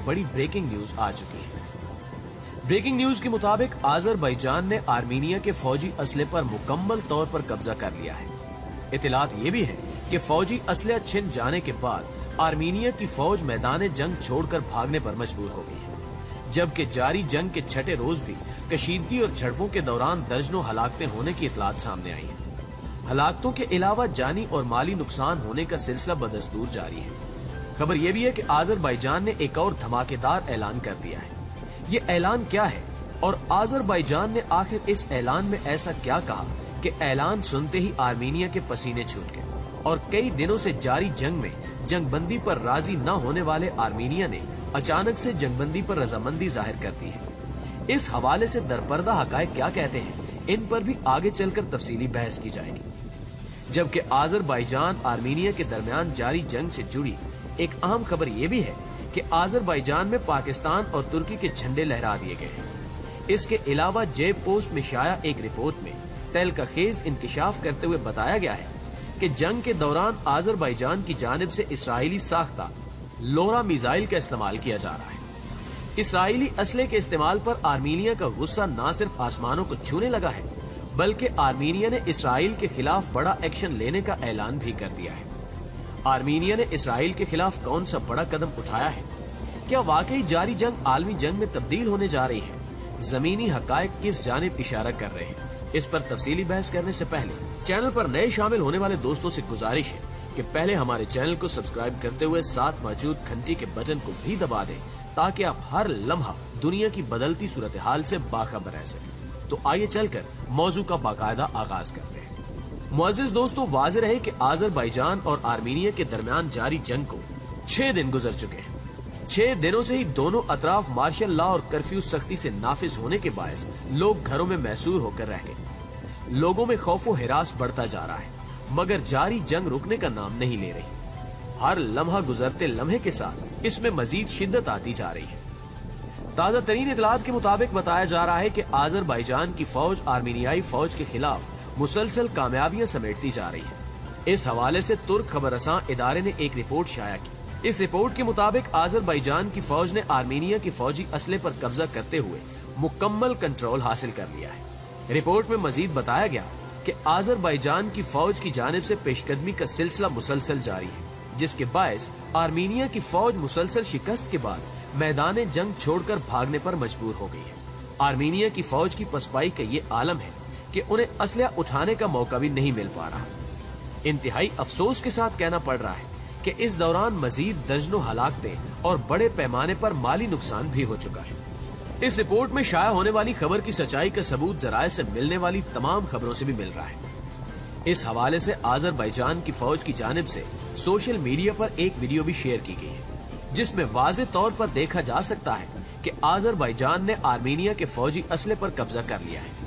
बड़ी breaking news आ चुकी है। ब्रेकिंग न्यूज के मुताबिक आजरबाईजान ने आर्मीनिया के फौजी असले पर मुकम्मल तौर पर कब्जा कर लिया है। इत्तलात ये भी है कि फौजी असले छिन जाने के बाद आर्मीनिया की फौज मैदान जंग छोड़कर भागने पर मजबूर हो गई है, जबकि जारी जंग के छठे रोज भी कशीदगी और झड़पों के दौरान दर्जनों हलाकतें होने की इत्तलात सामने आई है। हलाकतों के अलावा जानी और माली नुकसान होने का सिलसिला बदस्तूर जारी है। खबर यह भी है कि आजरबाईजान ने एक और धमाकेदार ऐलान कर दिया है। ये ऐलान क्या है और आजरबाईजान ने आखिर इस ऐलान में ऐसा क्या कहा कि ऐलान सुनते ही आर्मीनिया के पसीने छूट गए और कई दिनों से जारी जंग में जंगबंदी पर राजी न होने वाले आर्मीनिया ने अचानक से जंगबंदी पर रजामंदी जाहिर कर दी है। इस हवाले से दरपर्दा हकायक क्या कहते हैं, इन पर भी आगे चलकर तफसीली बहस की जाएगी। जबकि आजरबाईजान आर्मीनिया के दरमियान जारी जंग से जुड़ी एक अहम खबर ये भी है कि आजरबाईजान में पाकिस्तान और तुर्की के झंडे लहरा दिए गए हैं। इसके अलावा जेब पोस्ट में शाया एक रिपोर्ट में तहलकाखेज इंकशाफ करते हुए बताया गया है कि जंग के दौरान आजरबाईजान की जानिब से इसराइली साख्ता लोरा मिसाइल का इस्तेमाल किया जा रहा है। इसराइली असले के इस्तेमाल पर आर्मीनिया का गुस्सा न सिर्फ आसमानों को छूने लगा है, बल्कि आर्मीनिया ने इसराइल के खिलाफ बड़ा एक्शन लेने का ऐलान भी कर दिया है। आर्मीनिया ने इसराइल के खिलाफ कौन सा बड़ा कदम उठाया है? क्या वाकई जारी जंग आलमी जंग में तब्दील होने जा रही है? जमीनी हकायक किस जानिब इशारा कर रहे हैं? इस पर तफसीली बहस करने से पहले चैनल पर नए शामिल होने वाले दोस्तों से गुजारिश है कि पहले हमारे चैनल को सब्सक्राइब करते हुए साथ मौजूद घंटी के बटन को भी दबा दें, ताकि आप हर लम्हा दुनिया की बदलती सूरत हाल से बाखबर रह सकें। तो आइए चलकर मौजू का बाकायदा आगाज करते हैं। मुअज़्ज़िज़ दोस्तों, वाज़ेह रहे कि आजरबाईजान और आर्मीनिया के दरमियान जारी जंग को 6 दिन गुजर चुके हैं। 6 दिनों से ही दोनों अतराफ मार्शल लॉ और कर्फ्यू सख्ती से नाफिज होने के बायस लोग घरों में महसूर होकर रह गए। लोगों में खौफो हिरास बढ़ता जा रहा है, मगर जारी जंग रुकने का नाम नहीं ले रही। हर लम्हा गुजरते लम्हे के साथ इसमें मजीद शिद्दत आती जा रही है। ताजा तरीन इतलात के मुताबिक बताया जा रहा है कि आजरबाईजान की फौज आर्मीनियाई फौज के खिलाफ मुसलसल कामयाबियां समेटती जा रही है। इस हवाले से तुर्क खबरसां इदारे ने एक रिपोर्ट शाया की। इस रिपोर्ट के मुताबिक आजरबाईजान की फौज ने आर्मीनिया की फौजी असले पर कब्जा करते हुए मुकम्मल कंट्रोल हासिल कर लिया है। रिपोर्ट में मजीद बताया गया कि आजरबाईजान की फौज की जानिब से पेशकदमी का सिलसिला मुसलसल जारी है, जिसके बायस आर्मीनिया की फौज मुसलसल शिकस्त के बाद मैदान जंग छोड़कर भागने पर मजबूर हो गई है। आर्मीनिया की फौज की पसपाई का ये आलम है कि उन्हें असला उठाने का मौका भी नहीं मिल पा रहा। इंतहाई अफसोस के साथ कहना पड़ रहा है कि इस दौरान मजीद दर्जनों हलाकतें और बड़े पैमाने पर माली नुकसान भी हो चुका है। इस रिपोर्ट में शाया होने वाली खबर की सच्चाई का सबूत जराये से मिलने वाली तमाम खबरों से भी मिल रहा है। इस हवाले से आजरबाईजान की फौज की जानिब से सोशल मीडिया पर एक वीडियो भी शेयर की गई है, जिसमें वाज़ेह तौर पर देखा जा सकता है कि आजरबाईजान ने आर्मीनिया के फौजी असले पर कब्जा कर लिया है।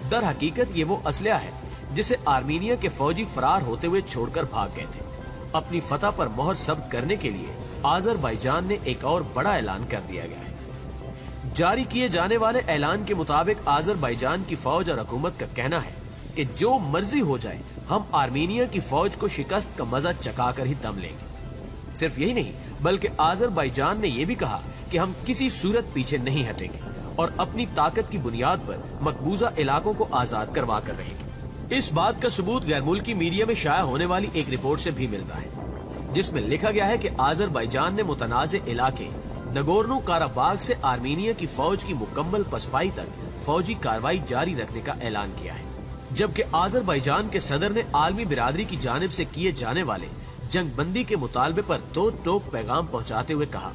दर हकीकत ये वो असला है जिसे आर्मीनिया के फौजी फरार होते हुए छोड़कर भाग गए थे। अपनी फतह पर मोहर सब्त करने के लिए आजरबाईजान ने एक और बड़ा ऐलान कर दिया गया है। जारी किए जाने वाले ऐलान के मुताबिक आजरबाईजान की फौज और हुकूमत का कहना है कि जो मर्जी हो जाए, हम आर्मीनिया की फौज को शिकस्त का मजा चकाकर ही दम लेंगे। सिर्फ यही नहीं, बल्कि आजरबाईजान ने यह भी कहा कि हम किसी सूरत पीछे नहीं हटेंगे और अपनी ताकत की बुनियाद पर मकबूजा इलाकों को आजाद करवा कर रहेंगे। इस बात का सबूत गैर मुल्की मीडिया में शाया होने वाली एक रिपोर्ट से भी मिलता है, जिसमें लिखा गया है कि आजरबाईजान ने मुतनाज़े इलाके नगोर्नो काराबाग से आर्मीनिया की फौज की मुकम्मल पसपाई तक फौजी कार्रवाई जारी रखने का ऐलान किया है। जबकि आजरबाईजान के सदर ने आलमी बिरादरी की जानिब से किए जाने वाले जंगबंदी के मुतालबे पर दो टोक पैगाम पहुंचाते हुए कहा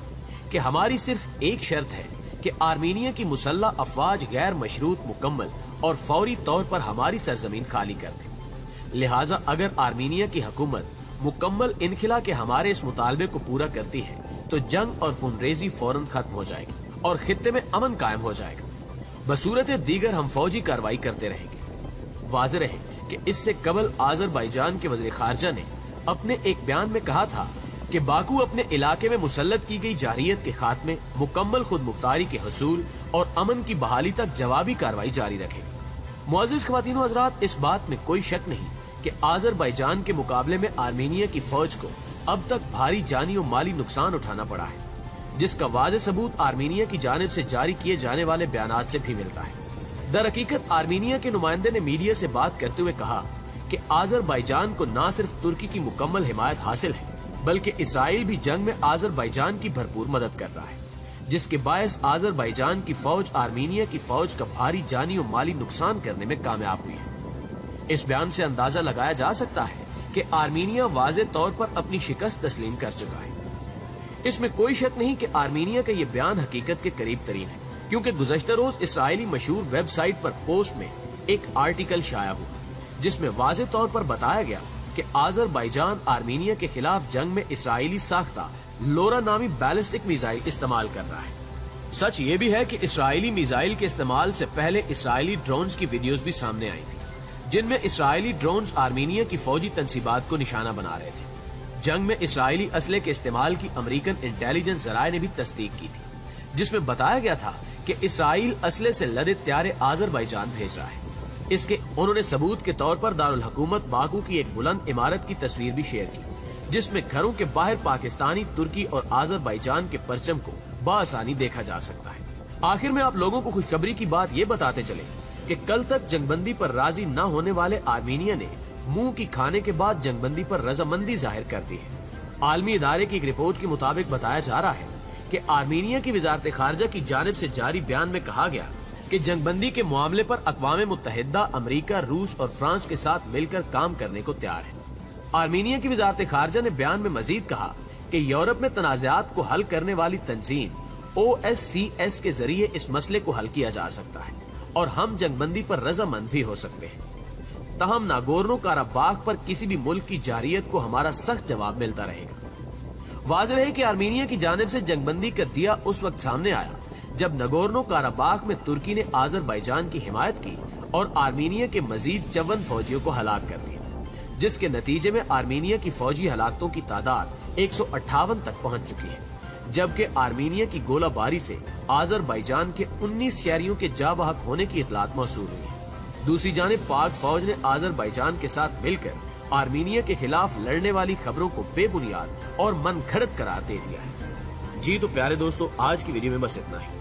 कि हमारी सिर्फ एक शर्त है कि आर्मीनिया की मुसल्ला अफवाज गैर मशरूत, मुकम्मल और फौरी तौर पर हमारी सरजमीन खाली कर दे। लिहाजा अगर आर्मीनिया की हुकूमत मुकम्मल इनखिला के हमारे इस मुतालबे को पूरा करती है तो जंग और खूनरेजी फौरन खत्म हो जाएगी और खित्ते में अमन कायम हो जाएगा। बसूरत दीगर हम फौजी कार्रवाई करते रहेंगे। वाज़ेह रहे कि इससे कबल आजरबाईजान के वज़ीर ख़ारजा ने अपने एक बयान में कहा था कि बाकू अपने इलाके में मुसल्लत की गई जारियत के खात्मे, मुकम्मल खुद मुख्तारी के हसूल और अमन की बहाली तक जवाबी कार्रवाई जारी रखेगी। मुअज़्ज़िज़ ख़वातीन व हज़रात, इस बात में कोई शक नहीं कि आजरबाईजान के मुकाबले में आर्मीनिया की फौज को अब तक भारी जानी और माली नुकसान उठाना पड़ा है। جس کا واضح ثبوت آرمینیا کی جانب سے جاری کیے جانے والے بیانات سے بھی ملتا ہے۔ در حقیقت آرمینیا کے نمائندے نے میڈیا سے بات کرتے ہوئے کہا کہ آذربائیجان کو نہ صرف ترکی کی مکمل حمایت حاصل ہے بلکہ اسرائیل بھی جنگ میں آذربائیجان کی بھرپور مدد کر رہا ہے، جس کے باعث آذربائیجان کی فوج آرمینیا کی فوج کا بھاری جانی و مالی نقصان کرنے میں کامیاب ہوئی ہے۔ اس بیان سے اندازہ لگایا جا سکتا ہے کہ آرمینیا واضح طور پر اپنی شکست تسلیم کر چکا ہے۔ اس میں کوئی شک نہیں کہ آرمینیا کا یہ بیان حقیقت کے قریب ترین ہے، کیونکہ گزشتہ روز اسرائیلی مشہور ویب سائٹ پر پوسٹ میں ایک آرٹیکل شائع ہوا جس میں واضح طور پر بتایا گیا کہ آذربائیجان آرمینیا کے خلاف جنگ میں اسرائیلی ساختہ لورا نامی بیلسٹک میزائل استعمال کر رہا ہے۔ سچ یہ بھی ہے کہ اسرائیلی میزائل کے استعمال سے پہلے اسرائیلی ڈرونز کی ویڈیوز بھی سامنے آئی تھی جن میں اسرائیلی ڈرونز آرمینیا کی فوجی تنصیبات کو نشانہ بنا رہے تھے۔ جنگ میں اسرائیلی اسلحے کے استعمال کی امریکن انٹیلیجنس ذرائع نے بھی تصدیق کی تھی، جس میں بتایا گیا تھا کہ اسرائیل اسلحے سے لدے طیارے آذربائیجان بھیج رہا ہے۔ اس کے انہوں نے ثبوت کے طور پر دارالحکومت باکو کی ایک بلند عمارت کی تصویر بھی شیئر کی جس میں گھروں کے باہر پاکستانی، ترکی اور آذربائیجان کے پرچم کو بآسانی دیکھا جا سکتا ہے۔ آخر میں آپ لوگوں کو خوشخبری کی بات یہ بتاتے چلے کہ کل تک جنگ بندی پر راضی نہ ہونے والے آرمینیا نے منہ کی کھانے کے بعد جنگ بندی پر رضامندی ظاہر کر دی ہے۔ عالمی ادارے کی ایک رپورٹ کے مطابق بتایا جا رہا ہے کہ آرمینیا کی وزارت خارجہ کی جانب سے جاری بیان میں کہا گیا کہ جنگ بندی کے معاملے پر اقوام متحدہ، امریکہ، روس اور فرانس کے ساتھ مل کر کام کرنے کو تیار ہے۔ آرمینیا کی وزارت خارجہ نے بیان میں مزید کہا کہ یورپ میں تنازعات کو حل کرنے والی تنظیم OSCE کے ذریعے اس مسئلے کو حل کیا جا سکتا ہے اور ہم جنگ بندی پر رضامند بھی ہو سکتے ہیں۔ تاہم ناگورنو کاراباخ پر کسی بھی ملک کی جارحیت کو ہمارا سخت جواب ملتا رہے گا۔ واضح ہے کہ آرمینیا کی جانب سے جنگ بندی کا دیا اس وقت سامنے آیا جب ناگورنو کاراباخ میں ترکی نے آذربائیجان کی حمایت کی اور آرمینیا کے مزید 54 فوجیوں کو ہلاک کر دیا، جس کے نتیجے میں آرمینیا کی فوجی ہلاکتوں کی تعداد 158 تک پہنچ چکی ہے، جبکہ آرمینیا کی گولہ باری سے آذربائیجان کے 19 شہریوں کے جاں بحق ہونے کی اطلاعات موصول ہوئی ہے۔ دوسری جانب پاک فوج نے آذربائیجان کے ساتھ مل کر آرمینیا کے خلاف لڑنے والی خبروں کو بے بنیاد اور من گھڑت قرار دے دیا ہے۔ جی تو پیارے دوستو، آج کی ویڈیو میں بس اتنا ہی۔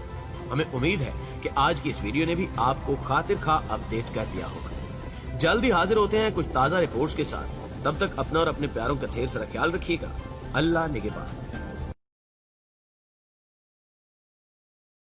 ہمیں امید ہے کہ آج کی اس ویڈیو نے بھی آپ کو خاطر خواہ اپڈیٹ کر دیا ہوگا۔ جلدی حاضر ہوتے ہیں کچھ تازہ رپورٹس کے ساتھ، تب تک اپنا اور اپنے پیاروں کا ڈھیر سارا خیال رکھیے گا۔ اللہ نگہبان۔